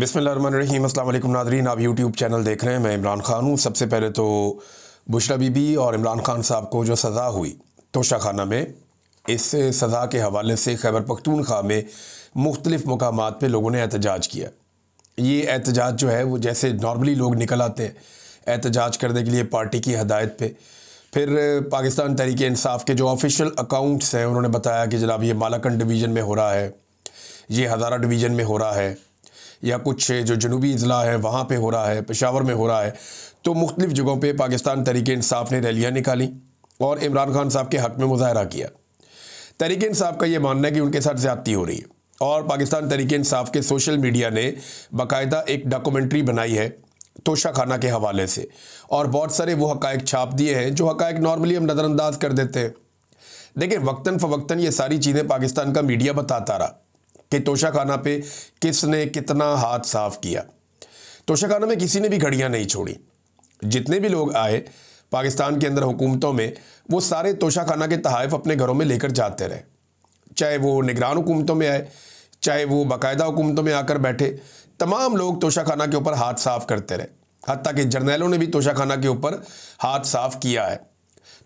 बिस्मिल्लाहिर्रहमानिर्रहीम। अस्सलाम वालेकुम नाज़रीन, आप यूट्यूब चैनल देख रहे हैं। मैं इमरान खान हूँ। सबसे पहले तो बुशरा बीबी और इमरान खान साहब को जो सज़ा हुई तोशाखाना में, इस सज़ा के हवाले से खैबर पख्तूनख्वा में मुख्तलिफ़ मकामात पे लोगों ने एहतजाज किया। ये एहतजाज जो है वो जैसे नॉर्मली लोग निकल आते हैं एहतजाज करने के लिए पार्टी की हदायत पे, फिर पाकिस्तान तहरीक इंसाफ के जो ऑफिशियल अकाउंट्स हैं उन्होंने बताया कि जनाब ये मालाकंड डिवीज़न में हो रहा है, ये हज़ारा डिवीज़न में हो रहा है, या कुछ जो जनूबी अज़ला हैं वहाँ पे हो रहा है, पेशावर में हो रहा है। तो मुख्तलिफ़ जगहों पे पाकिस्तान तहरीक इंसाफ ने रैलियाँ निकाली और इमरान खान साहब के हक़ में मुज़ाहरा किया। तहरीक इंसाफ का ये मानना है कि उनके साथ ज़्यादती हो रही है और पाकिस्तान तहरीक इंसाफ के सोशल मीडिया ने बाकायदा एक डॉक्यूमेंट्री बनाई है तोशाखाना के हवाले से, और बहुत सारे वो हक़ाइक़ छाप दिए हैं जो हक़ाइक़ नॉर्मली हम नज़रअंदाज कर देते हैं। देखिए, वक्तन फ़वक्तन ये सारी चीज़ें पाकिस्तान का मीडिया बताता रहा कि तोशाखाना पे किसने कितना हाथ साफ़ किया। तोशाखाना में किसी ने भी घड़ियाँ नहीं छोड़ी। जितने भी लोग आए पाकिस्तान के अंदर हुकूमतों में, वो सारे तोशाखाना के तहाइफ अपने घरों में लेकर जाते रहे, चाहे वो निगरान हुकूमतों में आए, चाहे वो बाकायदा हुकूमतों में आकर बैठे। तमाम लोग तोशाखाना के ऊपर हाथ साफ़ करते रहे, हत्ता कि जर्नैलों ने भी तोशाखाना के ऊपर हाथ साफ़ किया है।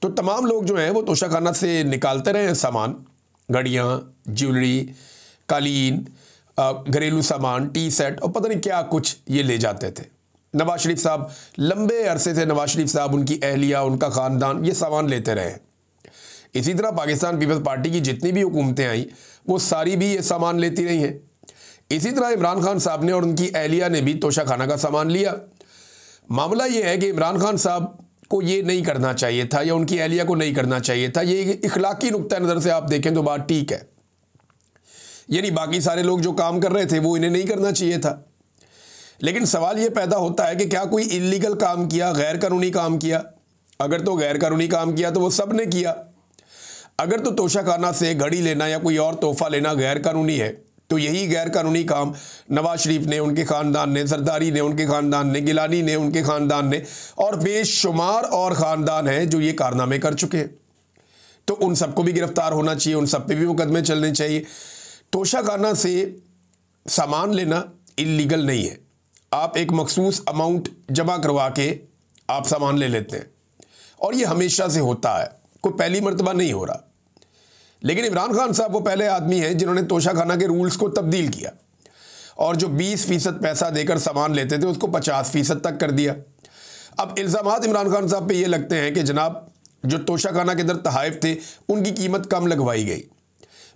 तो तमाम लोग जो हैं वो तोशाखाना से निकालते रहे सामान, घड़ियाँ, ज्वेलरी, कालीन, घरेलू सामान, टी सेट और पता नहीं क्या कुछ ये ले जाते थे। नवाज शरीफ साहब लंबे अरसे से, नवाज शरीफ साहब, उनकी अहलिया, उनका ख़ानदान ये सामान लेते रहे। इसी तरह पाकिस्तान पीपल्स पार्टी की जितनी भी हुकूमतें आई वो सारी भी ये सामान लेती रही हैं। इसी तरह इमरान खान साहब ने और उनकी अहलिया ने भी तोशाखाना का सामान लिया। मामला ये है कि इमरान खान साहब को ये नहीं करना चाहिए था या उनकी अहलिया को नहीं करना चाहिए था। ये इखलाकी नुक्ता नज़र से आप देखें तो बात ठीक है, यानी बाकी सारे लोग जो काम कर रहे थे वो इन्हें नहीं करना चाहिए था। लेकिन सवाल ये पैदा होता है कि क्या कोई इल्लीगल काम किया, गैर कानूनी काम किया? अगर तो गैर कानूनी काम किया तो वो सब ने किया। अगर तो तोशाखाना से घड़ी लेना या कोई और तोहफा लेना गैर कानूनी है, तो यही गैर कानूनी काम नवाज शरीफ ने, उनके ख़ानदान ने, जरदारी ने, उनके ख़ानदान ने, गिलानी ने, उनके ख़ानदान ने, और बेशुमार और ख़ानदान हैं जो ये कारनामे कर चुके हैं। तो उन सबको भी गिरफ्तार होना चाहिए, उन सब पे भी मुकदमे चलने चाहिए। तोशाखाना से सामान लेना इल्लीगल नहीं है। आप एक मखसूस अमाउंट जमा करवा के आप सामान ले लेते हैं और ये हमेशा से होता है, कोई पहली मर्तबा नहीं हो रहा। लेकिन इमरान खान साहब वो पहले आदमी हैं जिन्होंने तोशाखाना के रूल्स को तब्दील किया और जो 20% पैसा देकर सामान लेते थे उसको 50% तक कर दिया। अब इल्ज़ामात इमरान खान साहब पे ये लगते हैं कि जनाब जो तोशाखाना के अंदर तहाइफ थे उनकी कीमत कम लगवाई गई।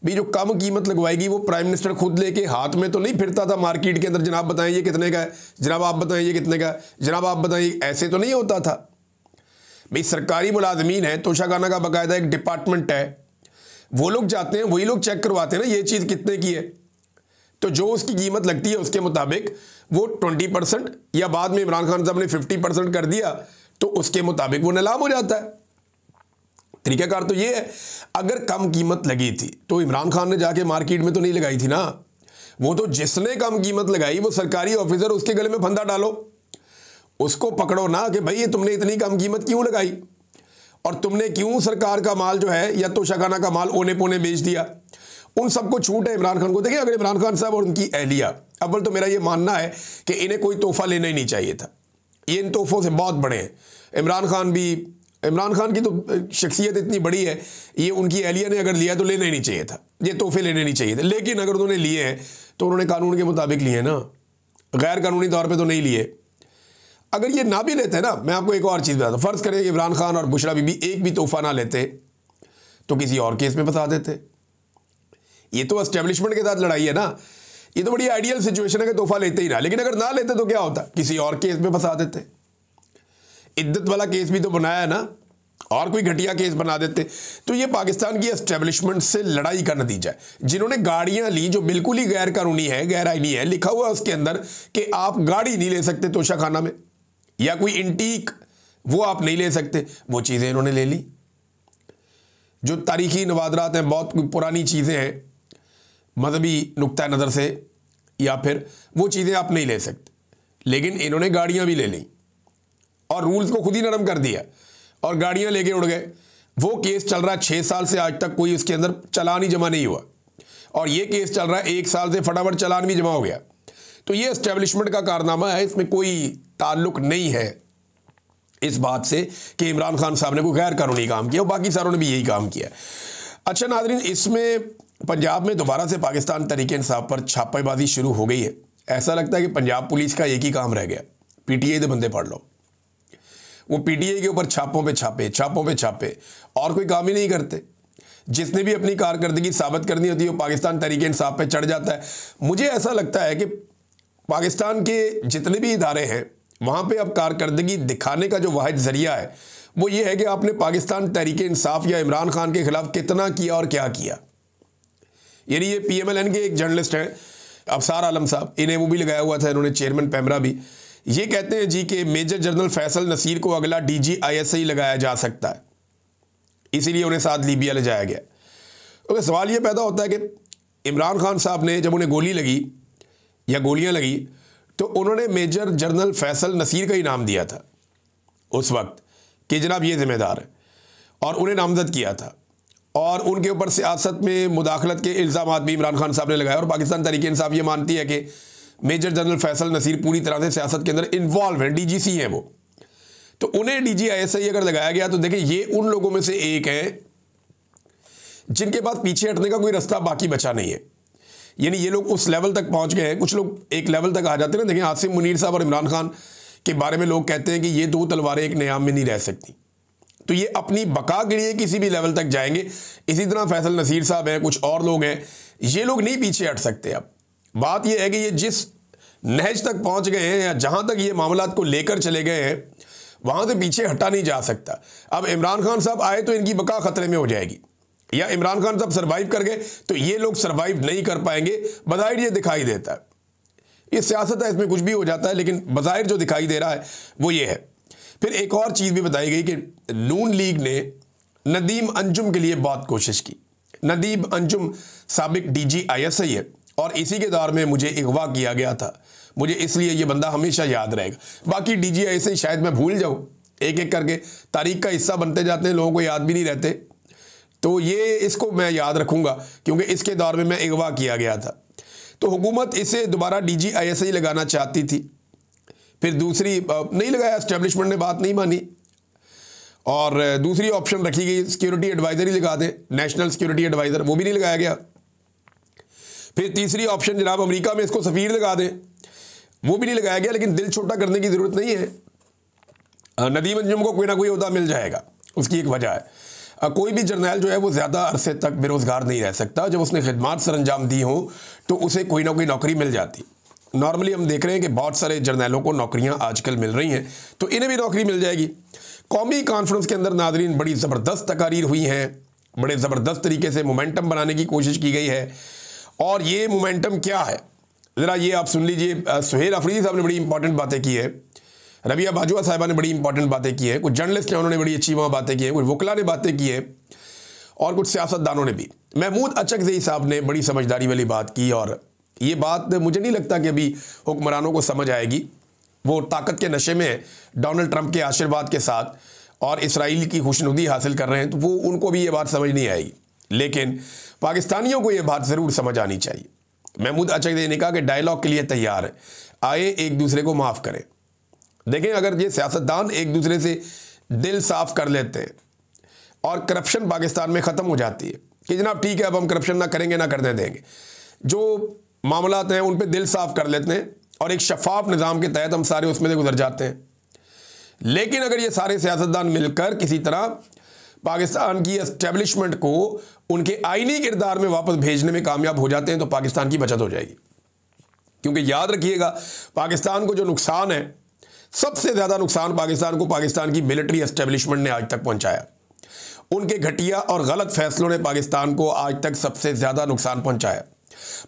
भी जो कम कीमत लगवाएगी वो प्राइम मिनिस्टर खुद लेके हाथ में तो नहीं फिरता था मार्केट के अंदर, जनाब बताएं ये कितने का है, जनाब आप बताएं ये कितने का है, जनाब आप बताएं, ऐसे तो नहीं होता था। भाई सरकारी मुलाजमीन है, तोशाखाना का बाकायदा एक डिपार्टमेंट है, वो लोग जाते हैं, वही लोग चेक करवाते हैं ना ये चीज़ कितने की है। तो जो उसकी कीमत लगती है उसके मुताबिक वो 20% या बाद में इमरान खान साहब ने 50% कर दिया तो उसके मुताबिक वो नीलाम हो जाता है। तरीक़ाकार तो ये है, अगर कम कीमत लगी थी तो इमरान खान ने जाके मार्केट में तो नहीं लगाई थी ना, वो तो जिसने कम कीमत लगाई वो सरकारी ऑफिसर, उसके गले में फंदा डालो, उसको पकड़ो ना कि भाई ये तुमने इतनी कम कीमत क्यों लगाई और तुमने क्यों सरकार का माल जो है या तोशाखाना का माल ओने पोने बेच दिया। उन सबको छूट है इमरान खान को। देखिए, अगर इमरान खान साहब और उनकी अहलिया, अव्वल तो मेरा ये मानना है कि इन्हें कोई तोहफा लेना ही नहीं चाहिए था, ये इन तोहफों से बहुत बड़े हैं। इमरान खान की तो शख्सियत इतनी बड़ी है, ये उनकी अहलिया ने अगर लिया तो लेना ही नहीं चाहिए था, ये तोहफे लेने नहीं चाहिए थे। लेकिन अगर उन्होंने लिए हैं तो उन्होंने कानून के मुताबिक लिए ना, गैर कानूनी तौर पे तो नहीं लिए। अगर ये ना भी लेते ना, मैं आपको एक और चीज़ बताता हूँ, फ़र्ज़ करें कि इमरान खान और बुशरा बीबी एक भी तोहफा ना लेते तो किसी और केस में फंसा देते। ये तो एस्टेब्लिशमेंट के साथ लड़ाई है ना, ये तो बड़ी आइडियल सिचुएशन है कि तोहफा लेते ही ना। लेकिन अगर ना लेते तो क्या होता, किसी और केस में फंसा देते। इद्दत वाला केस भी तो बनाया है ना, और कोई घटिया केस बना देते। तो ये पाकिस्तान की एस्टेब्लिशमेंट से लड़ाई का नतीजा है। जिन्होंने गाड़ियां ली जो बिल्कुल ही गैर कानूनी है, गैर आईनी है, लिखा हुआ है उसके अंदर कि आप गाड़ी नहीं ले सकते तोशाखाना में, या कोई इंटीक वो आप नहीं ले सकते, वो चीज़ें इन्होंने ले ली। जो तारीखी नवादरात हैं, बहुत पुरानी चीज़ें हैं मजहबी नुक्ता नज़र से, या फिर वो चीज़ें आप नहीं ले सकते, लेकिन इन्होंने गाड़ियाँ भी ले ली और रूल्स को खुद ही नरम कर दिया और गाड़ियां लेके उड़ गए। वो केस चल रहा है 6 साल से, आज तक कोई उसके अंदर चालान ही जमा नहीं हुआ, और ये केस चल रहा है 1 साल से फटाफट चालान भी जमा हो गया। तो ये एस्टेब्लिशमेंट का कारनामा है, इसमें कोई ताल्लुक नहीं है इस बात से कि इमरान खान साहब ने कोई गैर कानूनी काम किया, और बाकी सारों ने भी यही काम किया। अच्छा नाज़रीन, इसमें पंजाब में दोबारा से पाकिस्तान तहरीक इंसाफ पर छापेबाजी शुरू हो गई है। ऐसा लगता है कि पंजाब पुलिस का एक ही काम रह गया, पीटीआई के बंदे पढ़ लो। वो पीटीआई के ऊपर छापों पे छापे, और कोई काम ही नहीं करते। जिसने भी अपनी कारकर्दगी साबित करनी होती है वो पाकिस्तान तहरीक इंसाफ पे चढ़ जाता है। मुझे ऐसा लगता है कि पाकिस्तान के जितने भी इदारे हैं वहाँ पे अब कारकर्दगी दिखाने का जो वाहिद ज़रिया है वो ये है कि आपने पाकिस्तान तहरीक इंसाफ या इमरान खान के खिलाफ कितना किया और क्या किया। यानी ये PMLN के एक जर्नलिस्ट हैं अफसार आलम साहब, इन्हें वो भी लगाया हुआ था, इन्होंने चेयरमैन पैमरा भी। ये कहते हैं जी कि मेजर जनरल फैसल नसीर को अगला DG ISI लगाया जा सकता है, इसीलिए उन्हें साथ लीबिया ले जाया गया। तो सवाल ये पैदा होता है कि इमरान खान साहब ने जब उन्हें गोली लगी या गोलियां लगी तो उन्होंने मेजर जनरल फैसल नसीर का ही नाम दिया था उस वक्त कि जनाब ये जिम्मेदार है, और उन्हें नामजद किया था, और उनके ऊपर सियासत में मुदाखलत के इल्ज़ाम भी इमरान खान साहब ने लगाए। और पाकिस्तान तहरीक इंसाफ ये मानती है कि मेजर जनरल फैसल नसीर पूरी तरह से सियासत के अंदर इन्वॉल्व है, DGC हैं वो, तो उन्हें DG ISI अगर लगाया गया तो देखिए ये उन लोगों में से एक है जिनके पास पीछे हटने का कोई रास्ता बाकी बचा नहीं है। यानी ये लोग उस लेवल तक पहुंच गए हैं। कुछ लोग एक लेवल तक आ जाते हैं ना, देखिए आसिम मुनीर साहब और इमरान खान के बारे में लोग कहते हैं कि ये दो तलवारें एक नियाम में नहीं रह सकती, तो ये अपनी बका के लिए किसी भी लेवल तक जाएंगे। इसी तरह फैसल नसीर साहब हैं, कुछ और लोग हैं, ये लोग नहीं पीछे हट सकते। अब बात यह है कि ये जिस नहज तक पहुंच गए हैं या जहां तक ये मामलात को लेकर चले गए हैं वहां से पीछे हटा नहीं जा सकता। अब इमरान खान साहब आए तो इनकी बका खतरे में हो जाएगी, या इमरान खान साहब सर्वाइव कर गए तो ये लोग सर्वाइव नहीं कर पाएंगे। बज़ाहिर ये दिखाई देता है, ये सियासत है, इसमें कुछ भी हो जाता है, लेकिन बज़ाहिर जो दिखाई दे रहा है वो ये है। फिर एक और चीज़ भी बताई गई कि नून लीग ने नदीम अंजुम के लिए बहुत कोशिश की। नदीम अंजुम साबिक DG ISI है, और इसी के दौर में मुझे अगवा किया गया था, मुझे इसलिए ये बंदा हमेशा याद रहेगा। बाकी DG ISI शायद मैं भूल जाऊँ, एक एक करके तारीख का हिस्सा बनते जाते हैं, लोगों को याद भी नहीं रहते, तो ये इसको मैं याद रखूँगा क्योंकि इसके दौर में मैं अगवा किया गया था। तो हुकूमत इसे दोबारा DG ISI लगाना चाहती थी, फिर दूसरी नहीं लगाया, एस्टेब्लिशमेंट ने बात नहीं मानी, और दूसरी ऑप्शन रखी गई सिक्योरिटी एडवाइज़र ही लगा दें, नेशनल सिक्योरिटी एडवाइज़र, वो भी नहीं लगाया गया। फिर तीसरी ऑप्शन जनाब अमेरिका में इसको सफ़ीर लगा दें, वो भी नहीं लगाया गया। लेकिन दिल छोटा करने की ज़रूरत नहीं है, नदीम अंजुम को कोई ना कोई ओहदा मिल जाएगा, उसकी एक वजह है। कोई भी जर्नैल जो है वो ज़्यादा अरसे तक बेरोज़गार नहीं रह सकता, जब उसने खिदमात सर अंजाम दी हो तो उसे कोई ना कोई नौकरी मिल जाती। नॉर्मली हम देख रहे हैं कि बहुत सारे जर्नैलों को नौकरियां आजकल मिल रही हैं, तो इन्हें भी नौकरी मिल जाएगी। कौमी कॉन्फ्रेंस के अंदर नाज़रीन बड़ी ज़बरदस्त तकारीर हुई हैं, बड़े ज़बरदस्त तरीके से मोमेंटम बनाने की कोशिश की गई है, और ये मोमेंटम क्या है ज़रा ये आप सुन लीजिए। सुहेल अफरीदी साहब ने बड़ी इंपॉर्टेंट बातें की है, रबिया बाजुआ साहिबा ने बड़ी इंपॉर्टेंट बातें की है, कुछ जर्नलिस्ट हैं उन्होंने बड़ी अच्छी वहाँ बातें की हैं, कुछ वकला ने बातें की है, और कुछ सियासतदानों ने भी। महमूद अचकज़ई साहब ने बड़ी समझदारी वाली बात की, और ये बात मुझे नहीं लगता कि अभी हुक्मरानों को समझ आएगी। वो ताकत के नशे में डोनाल्ड ट्रंप के आशीर्वाद के साथ और इसराइल की खुशनुदी हासिल कर रहे हैं, तो वो उनको भी ये बात समझ नहीं आएगी, लेकिन पाकिस्तानियों को ये बात ज़रूर समझ आनी चाहिए। महमूद अचकज़ई ने कहा कि डायलॉग के लिए तैयार है, आए एक दूसरे को माफ़ करें। देखें, अगर ये सियासतदान एक दूसरे से दिल साफ़ कर लेते हैं और करप्शन पाकिस्तान में ख़त्म हो जाती है कि जनाब ठीक है अब हम करप्शन ना करेंगे ना करने देंगे, जो मामलात हैं उन पे दिल साफ़ कर लेते हैं और एक शफाफ निज़ाम के तहत हम सारे उसमें से गुजर जाते हैं। लेकिन अगर ये सारे सियासतदान मिलकर किसी तरह पाकिस्तान की एस्टेब्लिशमेंट को उनके आईनी किरदार में वापस भेजने में कामयाब हो जाते हैं तो पाकिस्तान की बचत हो जाएगी। क्योंकि याद रखिएगा, पाकिस्तान को जो नुकसान है, सबसे ज़्यादा नुकसान पाकिस्तान को पाकिस्तान की मिलिट्री एस्टेब्लिशमेंट ने आज तक पहुंचाया। उनके घटिया और गलत फैसलों ने पाकिस्तान को आज तक सबसे ज़्यादा नुकसान पहुंचाया।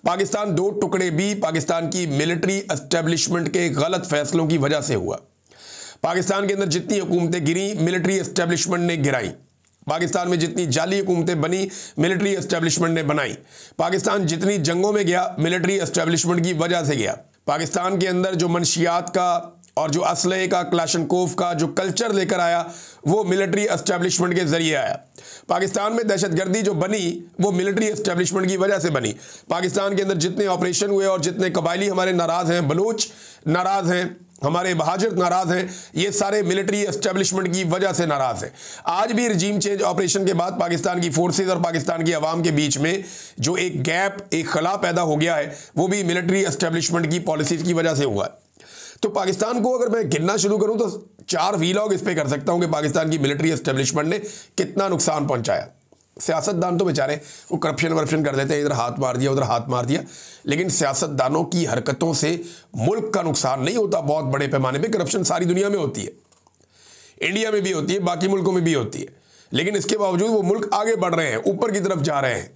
पाकिस्तान दो टुकड़े भी पाकिस्तान की मिलिट्री एस्टेब्लिशमेंट के गलत फैसलों की वजह से हुआ। पाकिस्तान के अंदर जितनी हुकूमतें गिरी मिलिट्री एस्टेब्लिशमेंट ने गिराई, पाकिस्तान में जितनी जाली हुकूमतें बनी मिलिट्री एस्टेब्लिशमेंट ने बनाई, पाकिस्तान जितनी जंगों में गया मिलिट्री एस्टेब्लिशमेंट की वजह से गया। पाकिस्तान के अंदर जो मनशियात का और जो असलहे का, क्लाशनकोव का जो कल्चर लेकर आया वो मिलिट्री एस्टेब्लिशमेंट के जरिए आया। पाकिस्तान में दहशतगर्दी जो बनी वो मिलिट्री एस्टेब्लिशमेंट की वजह से बनी। पाकिस्तान के अंदर जितने ऑपरेशन हुए और जितने कबायली हमारे नाराज़ हैं, बलूच नाराज़ हैं, हमारे बहाजिर नाराज़ हैं, ये सारे मिलिट्री एस्टेब्लिशमेंट की वजह से नाराज़ हैं। आज भी रजीम चेंज ऑपरेशन के बाद पाकिस्तान की फोर्सेज और पाकिस्तान की आवाम के बीच में जो एक गैप, एक खला पैदा हो गया है, वो भी मिलिट्री एस्टेब्लिशमेंट की पॉलिसीज़ की वजह से हुआ है। तो पाकिस्तान को अगर मैं गिनना शुरू करूं तो 4 वीलॉग इस पे कर सकता हूं कि पाकिस्तान की मिलिट्री एस्टेब्लिशमेंट ने कितना नुकसान पहुंचाया। सियासतदान तो बेचारे वो करप्शन कर देते हैं, इधर हाथ मार दिया उधर हाथ मार दिया, लेकिन सियासतदानों की हरकतों से मुल्क का नुकसान नहीं होता। बहुत बड़े पैमाने पे करप्शन सारी दुनिया में होती है, इंडिया में भी होती है, बाकी मुल्कों में भी होती है, लेकिन इसके बावजूद वो मुल्क आगे बढ़ रहे हैं, ऊपर की तरफ जा रहे हैं।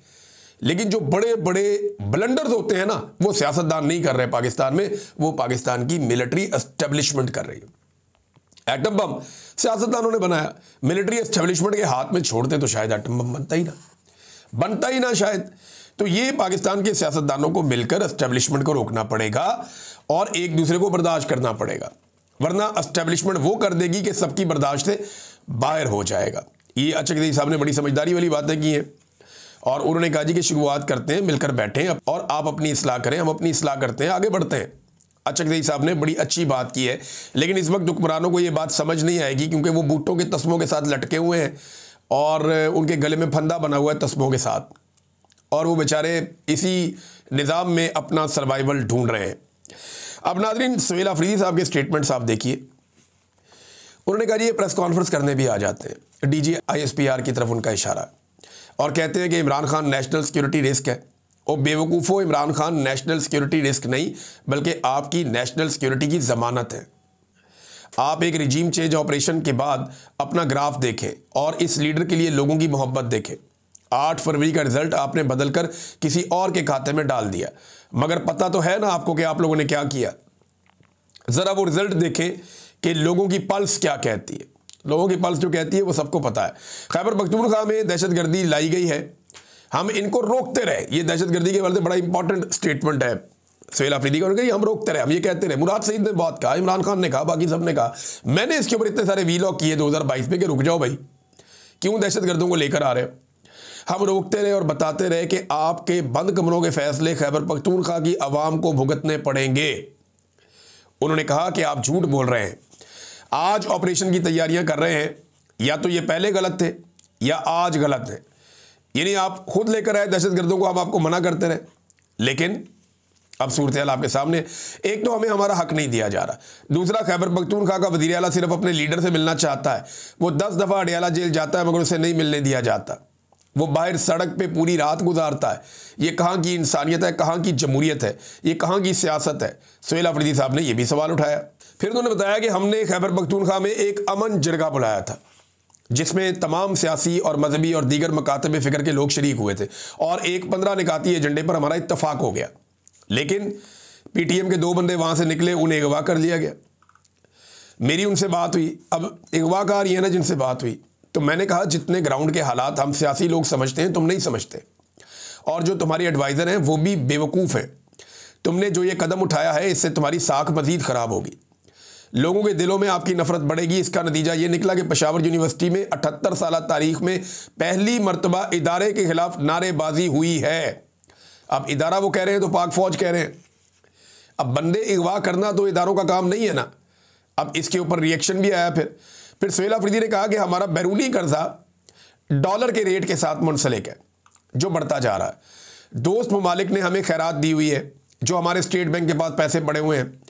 लेकिन जो बड़े बड़े ब्लंडर्स होते हैं ना, वो सियासतदान नहीं कर रहे पाकिस्तान में, वो पाकिस्तान की मिलिट्री एस्टेब्लिशमेंट कर रही है। एटम बम सियासतदानों ने बनाया, मिलिट्री एस्टेब्लिशमेंट के हाथ में छोड़ते तो शायद एटम बम बनता ही ना शायद। तो ये पाकिस्तान के सियासतदानों को मिलकर एस्टेब्लिशमेंट को रोकना पड़ेगा और एक दूसरे को बर्दाश्त करना पड़ेगा, वरना एस्टेब्लिशमेंट वो कर देगी कि सबकी बर्दाश्त से बाहर हो जाएगा। ये अचकज़ई साहब ने बड़ी समझदारी वाली बातें की हैं और उन्होंने कहा जी कि शुरुआत करते हैं, मिलकर बैठें और आप अपनी इस्लाह करें, हम अपनी इस्लाह करते हैं, आगे बढ़ते हैं। अचकज़ई साहब ने बड़ी अच्छी बात की है, लेकिन इस वक्त हुक्मरानों को ये बात समझ नहीं आएगी क्योंकि वो बूटों के तस्मों के साथ लटके हुए हैं और उनके गले में फंदा बना हुआ है तस्मों के साथ, और वो बेचारे इसी निज़ाम में अपना सर्वाइवल ढूंढ रहे हैं। अब नाज़रीन, सुहेल अफरीदी साहब के स्टेटमेंट्स आप देखिए। उन्होंने कहा जी ये प्रेस कॉन्फ्रेंस करने भी आ जाते हैं, DGISPR की तरफ उनका इशारा, और कहते हैं कि Imran Khan national security risk है। और बेवकूफ़ो, Imran Khan national security risk नहीं बल्कि आपकी नेशनल सिक्योरिटी की ज़मानत है। आप एक रिजीम चेंज ऑपरेशन के बाद अपना ग्राफ देखें और इस लीडर के लिए लोगों की मोहब्बत देखें। 8 फरवरी का रिजल्ट आपने बदलकर किसी और के खाते में डाल दिया, मगर पता तो है ना आपको कि आप लोगों ने क्या किया। ज़रा वो रिजल्ट देखें कि लोगों की पल्स क्या कहती है। लोगों की पल्स जो कहती है वो सबको पता है। खैबर पख्तूनख्वा में दहशतगर्दी लाई गई है, हम इनको रोकते रहे। ये दहशतगर्दी के बारे में बड़ा इंपॉर्टेंट स्टेटमेंट है सुहेल अफरीदी का, हम रोकते रहे, हम ये कहते रहे। मुराद सईद ने बहुत कहा, इमरान खान ने कहा, बाकी सब ने कहा। मैंने इसके ऊपर इतने सारे वीलॉग किए 2022 में कि रुक जाओ भाई, क्यों दहशतगर्दों को लेकर आ रहे हो। हम रोकते रहे और बताते रहे कि आपके बंद कमरों के फैसले खैबर पख्तूनख्वा की आवाम को भुगतने पड़ेंगे। उन्होंने कहा कि आप झूठ बोल रहे हैं, आज ऑपरेशन की तैयारियां कर रहे हैं, या तो ये पहले गलत थे या आज गलत है। यानी आप खुद लेकर आए दहशतगर्दों को, हम आपको मना करते रहे, लेकिन अब सूरत हाल आपके सामने। एक तो हमें हमारा हक नहीं दिया जा रहा, दूसरा खैबर पख्तूनख्वा का वज़ीर आला सिर्फ अपने लीडर से मिलना चाहता है। वो 10 दफ़ा अडियाला जेल जाता है मगर उसे नहीं मिलने दिया जाता। वो बाहर सड़क पे पूरी रात गुजारता है। ये कहाँ की इंसानियत है, कहाँ की जमहूरियत है, ये कहाँ की सियासत है। सुहेल अफरीदी साहब ने यह भी सवाल उठाया। फिर उन्होंने बताया कि हमने खैबर पख्तूनख्वा में एक अमन जरगा बुलाया था जिसमें तमाम सियासी और मजहबी और दीगर मकातब फ़िक्र के लोग शरीक हुए थे, और एक 15 निकाती एजेंडे पर हमारा इत्तफाक हो गया। लेकिन PTM के 2 बंदे वहाँ से निकले, उन्हें अगवा कर लिया गया। मेरी उनसे बात हुई, अब अगवाकार ये है ना जिनसे बात हुई, तो मैंने कहा जितने ग्राउंड के हालात हम सियासी लोग समझते हैं तुम नहीं समझते, और जो तुम्हारी एडवाइज़र हैं वो भी बेवकूफ़ हैं। तुमने जो ये कदम उठाया है इससे तुम्हारी साख मज़ीद ख़राब होगी, लोगों के दिलों में आपकी नफ़रत बढ़ेगी। इसका नतीजा ये निकला कि पेशावर यूनिवर्सिटी में 78 साल तारीख़ में पहली मरतबा इदारे के ख़िलाफ़ नारेबाजी हुई है। अब इदारा वो कह रहे हैं तो पाक फ़ौज कह रहे हैं। अब बंदे अगवा करना तो इदारों का काम नहीं है ना। अब इसके ऊपर रिएक्शन भी आया। फिर सुहेल अफरीदी ने कहा कि हमारा बैरूनी कर्जा डॉलर के रेट के साथ मुंसलिक है जो बढ़ता जा रहा है। दोस्त ममालिक ने हमें खैरात दी हुई है जो हमारे स्टेट बैंक के पास पैसे पड़े हुए हैं।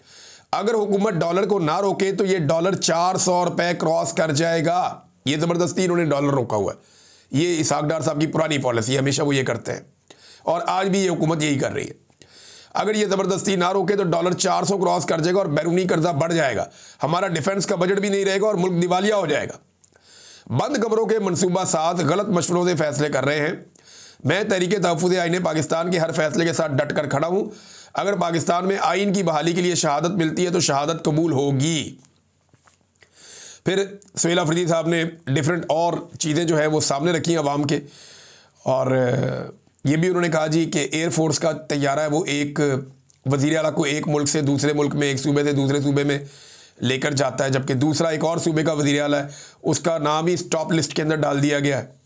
अगर हुकूमत डॉलर को ना रोके तो ये डॉलर 400 रुपये क्रॉस कर जाएगा। ये ज़बरदस्ती इन्होंने डॉलर रोका हुआ है। ये इसहाक डार साहब की पुरानी पॉलिसी, हमेशा वो ये करते हैं और आज भी ये हुकूमत यही कर रही है। अगर ये ज़बरदस्ती ना रोके तो डॉलर 400 क्रॉस कर जाएगा और बैरूनी कर्जा बढ़ जाएगा। हमारा डिफेंस का बजट भी नहीं रहेगा और मुल्क दिवालिया हो जाएगा। बंद कमरों के मनसूबा साथ गलत मशवरों से फैसले कर रहे हैं। मैं तहरीक तहफ़्फ़ुज़ आईन पाकिस्तान के हर फैसले के साथ डट कर खड़ा हूँ। अगर पाकिस्तान में आइन की बहाली के लिए शहादत मिलती है तो शहादत कबूल होगी। फिर सुहेल अफरीदी साहब ने डिफरेंट और चीज़ें जो है वो सामने रखी अवाम के, और ये भी उन्होंने कहा जी कि एयरफोर्स का तैयारा है वो एक वज़ीर आला को एक मुल्क से दूसरे मुल्क में, एक सूबे से दूसरे सूबे में लेकर जाता है, जबकि दूसरा एक और सूबे का वज़ीर आला है, उसका नाम ही इस टॉप लिस्ट के अंदर डाल दिया गया है।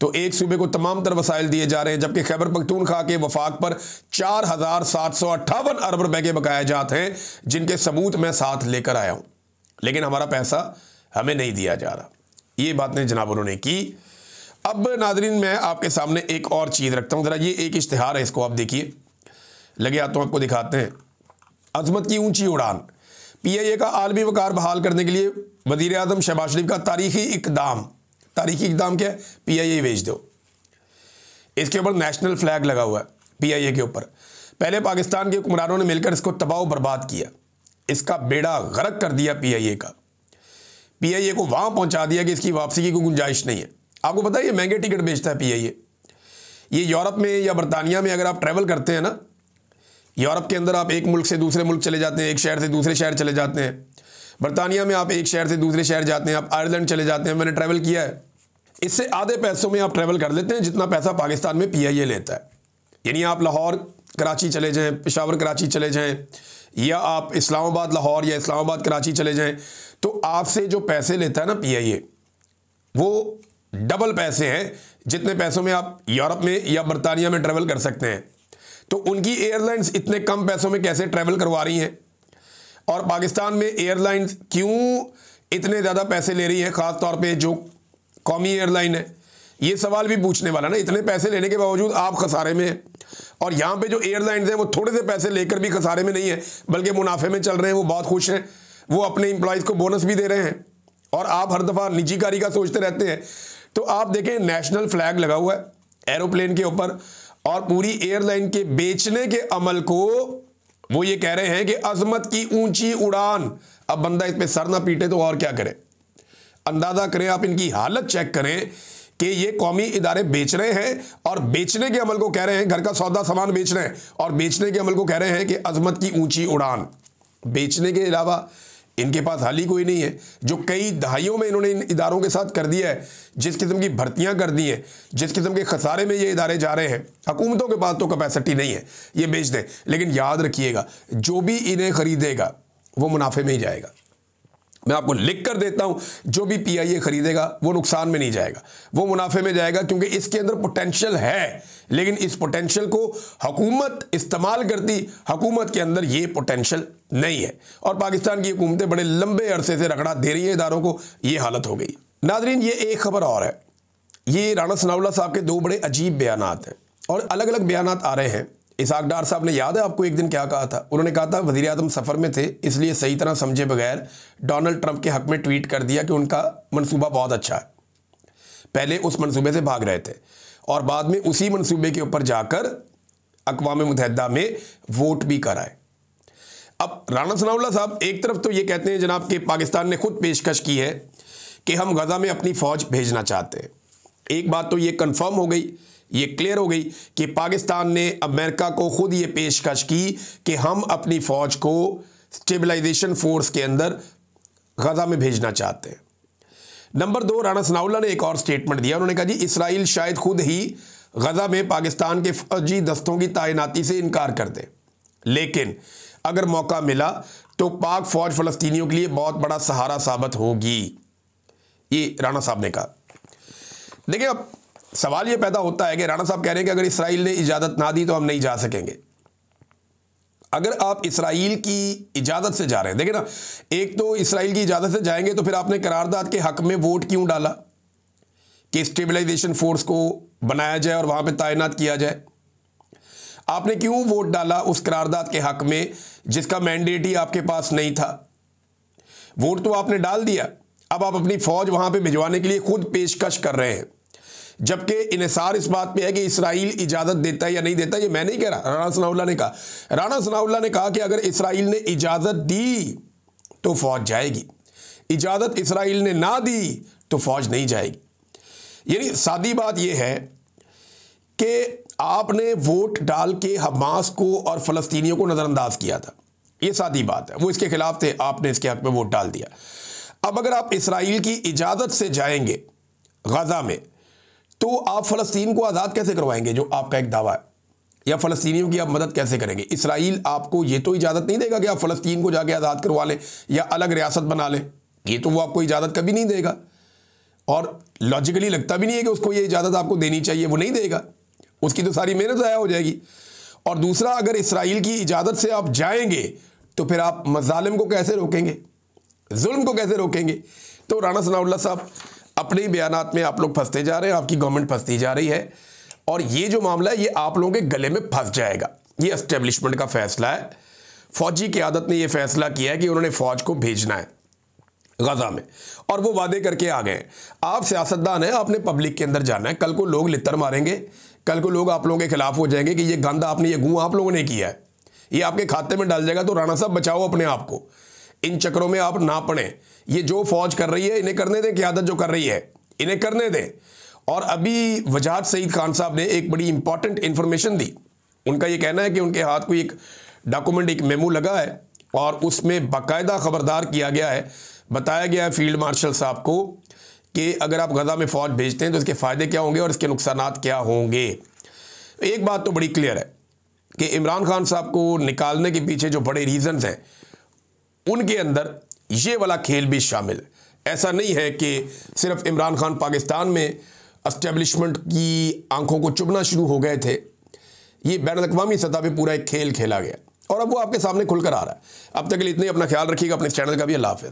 तो एक सूबे को तमाम तर वसाइल दिए जा रहे हैं, जबकि खैबर पख्तूनख्वा के वफाक पर 4,758 अरब रुपए के बकाया जात हैं, जिनके सबूत मैं साथ लेकर आया हूं, लेकिन हमारा पैसा हमें नहीं दिया जा रहा। ये बातें जनाब उन्होंने की। अब नाजरीन मैं आपके सामने एक और चीज़ रखता हूँ, ज़रा ये एक इश्तिहार है, इसको आप देखिए, लगे हाथों आपको दिखाते हैं। अजमत की ऊंची उड़ान, PIA का आलमी वकार बहाल करने के लिए वज़ीर आज़म शहबाज शरीफ का तारीखी इकदाम क्या है? PIA भेज दो। इसके ऊपर नेशनल फ्लैग लगा हुआ है PIA के ऊपर। पहले पाकिस्तान के हुक्मरानों ने मिलकर इसको तबाह बर्बाद किया, इसका बेड़ा गर्क कर दिया PIA का। PIA को वहां पहुंचा दिया कि इसकी वापसी की कोई गुंजाइश नहीं है। आपको पता है ये महंगे टिकट बेचता है PIA। ये यूरोप में या बरतानिया में अगर आप ट्रैवल करते हैं ना, यूरोप के अंदर आप एक मुल्क से दूसरे मुल्क चले जाते हैं, एक शहर से दूसरे शहर चले जाते हैं। बरतानिया में आप एक शहर से दूसरे शहर जाते हैं, आप आयरलैंड चले जाते हैं, मैंने ट्रैवल किया है। इससे आधे पैसों में आप ट्रैवल कर लेते हैं जितना पैसा पाकिस्तान में PIA लेता है। यानी आप लाहौर कराची चले जाएं, पेशावर कराची चले जाएं, या आप इस्लामाबाद लाहौर या इस्लामाबाद कराची चले जाएं, तो आपसे जो पैसे लेता है ना PIA, वो डबल पैसे हैं जितने पैसों में आप यूरोप में या बरतानिया में ट्रैवल कर सकते हैं। तो उनकी एयरलाइंस इतने कम पैसों में कैसे ट्रैवल करवा रही हैं, और पाकिस्तान में एयरलाइंस क्यों इतने ज़्यादा पैसे ले रही हैं, ख़ास तौर पे जो कौमी एयरलाइन है? ये सवाल भी पूछने वाला ना। इतने पैसे लेने के बावजूद आप खसारे में हैं, और यहाँ पे जो एयरलाइंस हैं वो थोड़े से पैसे लेकर भी खसारे में नहीं है, बल्कि मुनाफे में चल रहे हैं। वो बहुत खुश हैं, वो अपने एम्प्लॉयज़ को बोनस भी दे रहे हैं, और आप हर दफ़ा निजीकारी का सोचते रहते हैं। तो आप देखें, नेशनल फ्लैग लगा हुआ है एरोप्लेन के ऊपर, और पूरी एयरलाइन के बेचने के अमल को वो ये कह रहे हैं कि अजमत की ऊंची उड़ान। अब बंदा इस पे सर ना पीटे तो और क्या करे? अंदाजा करें, आप इनकी हालत चेक करें कि ये कौमी इदारे बेच रहे हैं, और बेचने के अमल को कह रहे हैं, घर का सौदा सामान बेच रहे हैं, और बेचने के अमल को कह रहे हैं कि अजमत की ऊंची उड़ान। बेचने के अलावा इनके पास हाल ही कोई नहीं है। जो कई दहाइयों में इन्होंने इन इदारों के साथ कर दिया है, जिस किस्म की भर्तियां कर दी हैं, जिस किस्म के खसारे में ये इदारे जा रहे हैं, हुकूमतों के पास तो कैपेसिटी नहीं है ये बेच दें। लेकिन याद रखिएगा, जो भी इन्हें खरीदेगा वो मुनाफे में ही जाएगा। मैं आपको लिख कर देता हूं, जो भी PIA खरीदेगा वो नुकसान में नहीं जाएगा, वो मुनाफे में जाएगा, क्योंकि इसके अंदर पोटेंशियल है। लेकिन इस पोटेंशियल को हुकूमत इस्तेमाल करती, हुकूमत के अंदर ये पोटेंशियल नहीं है, और पाकिस्तान की हुकूमतें बड़े लंबे अरसे से रगड़ा दे रही है इदारों को। ये हालत हो गई। नाजरीन, ये एक खबर और है। ये राणा सनाउल्लाह साहब के दो बड़े अजीब बयानात हैं, और अलग अलग बयानात आ रहे हैं। इसहाक डार साहब ने, याद है आपको, एक दिन क्या कहा था? उन्होंने कहा था वज़ीर आज़म सफ़र में थे, इसलिए सही तरह समझे बगैर डोनाल्ड ट्रंप के हक़ में ट्वीट कर दिया कि उनका मंसूबा बहुत अच्छा है। पहले उस मंसूबे से भाग रहे थे, और बाद में उसी मंसूबे के ऊपर जाकर अक़वाम मुत्तहिदा में वोट भी कराए। अब राणा सनाउल्लाह साहब एक तरफ तो ये कहते हैं जनाब कि पाकिस्तान ने खुद पेशकश की है कि हम गज़ा में अपनी फ़ौज भेजना चाहते हैं। एक बात तो ये कन्फर्म हो गई, ये क्लियर हो गई कि पाकिस्तान ने अमेरिका को खुद ये पेशकश की कि हम अपनी फ़ौज को स्टेबलाइजेशन फोर्स के अंदर गज़ा में भेजना चाहते हैं। नंबर 2, राणा सनाउल्लाह ने एक और स्टेटमेंट दिया। उन्होंने कहा जी इसराइल शायद खुद ही गज़ा में पाकिस्तान के फौजी दस्तों की तैनाती से इनकार कर दे, लेकिन अगर मौका मिला तो पाक फ़ौज फ़लस्तीनियों के लिए बहुत बड़ा सहारा साबित होगी। ये राणा साहब ने कहा। देखिए, अब सवाल ये पैदा होता है कि राणा साहब कह रहे हैं कि अगर इसराइल ने इजाज़त ना दी तो हम नहीं जा सकेंगे। अगर आप इसराइल की इजाज़त से जा रहे हैं, देखिए ना, एक तो इसराइल की इजाज़त से जाएंगे तो फिर आपने करारदाद के हक़ में वोट क्यों डाला कि स्टेबलाइजेशन फोर्स को बनाया जाए और वहाँ पे तैनात किया जाए? आपने क्यों वोट डाला उस करारदाद के हक़ में जिसका मैंडेट ही आपके पास नहीं था? वोट तो आपने डाल दिया, अब आप अपनी फ़ौज वहाँ पे भिजवाने के लिए खुद पेशकश कर रहे हैं, जबकि इन्हिसार इस बात पे है कि इसराइल इजाज़त देता है या नहीं देता। ये मैं नहीं कह रहा, राणा सनाउल्लाह ने कहा। राणा सनाउल्लाह ने कहा कि अगर इसराइल ने इजाज़त दी तो फ़ौज जाएगी, इजाज़त इसराइल ने ना दी तो फ़ौज नहीं जाएगी। यानी सादी बात यह है कि आपने वोट डाल के हमास को और फ़लस्तीनियों को नज़रअंदाज किया था। ये सादी बात है, वो इसके खिलाफ थे, आपने इसके हक़ में वोट डाल दिया। अब अगर आप इसराइल की इजाज़त से जाएंगे गज़ा में तो आप फ़लस्तीन को आज़ाद कैसे करवाएंगे, जो आपका एक दावा है? या फ़लस्तीनियों की आप मदद कैसे करेंगे? इसराइल आपको ये तो इजाज़त नहीं देगा कि आप फ़लस्तीन को जाके आज़ाद करवा लें या अलग रियासत बना लें। ये तो वो आपको इजाज़त कभी नहीं देगा, और लॉजिकली लगता भी नहीं है कि उसको ये इजाज़त आपको देनी चाहिए, वो नहीं देगा। उसकी तो सारी मेहनत ज़ाया हो जाएगी। और दूसरा, अगर इसराइल की इजाज़त से आप जाएंगे तो फिर आप मज़ालिम को कैसे रोकेंगे, जुल्म को कैसे रोकेंगे? तो राणा सनाउल्लाह साहब अपने ही बयानात में आप लोग फंसते जा रहे हैं, आपकी गवर्नमेंट फंसती जा रही है, और ये जो मामला है ये आप लोगों के गले में फंस जाएगा। ये एस्टेब्लिशमेंट का फैसला है। फौजी क़यादत ने ये फैसला किया है कि उन्होंने फ़ौज को भेजना है गजा में, और वो वादे करके आ गए। आप सियासतदान हैं, आपने पब्लिक के अंदर जाना है। कल को लोग लित्तर मारेंगे, कल को लोग आप लोगों के खिलाफ हो जाएंगे कि ये गंद आपने, ये गूं आप लोगों ने किया है, ये आपके खाते में डाल जाएगा। तो राणा साहब बचाओ अपने आप को, इन चक्करों में आप ना पड़े। ये जो फौज कर रही है इन्हें करने दें, क़यादत जो कर रही है इन्हें करने दें। और अभी वजाहत सईद खान साहब ने एक बड़ी इंपॉर्टेंट इंफॉर्मेशन दी। उनका ये कहना है कि उनके हाथ को एक डॉक्यूमेंट, एक मेमो लगा है, और उसमें बाकायदा खबरदार किया गया है, बताया गया है फील्ड मार्शल साहब को कि अगर आप गजा में फ़ौज भेजते हैं तो इसके फ़ायदे क्या होंगे और इसके नुकसानात क्या होंगे। एक बात तो बड़ी क्लियर है कि इमरान खान साहब को निकालने के पीछे जो बड़े रीज़न्स हैं उनके अंदर ये वाला खेल भी शामिल है। ऐसा नहीं है कि सिर्फ इमरान खान पाकिस्तान में एस्टेब्लिशमेंट की आंखों को चुभना शुरू हो गए थे, ये बैनुल-अक़वामी सतह पे पूरा एक खेल खेला गया, और अब वो आपके सामने खुलकर आ रहा है। अब तक के लिए इतने, अपना ख्याल रखिएगा, अपने चैनल का भी। अल्लाह हाफ़िज़।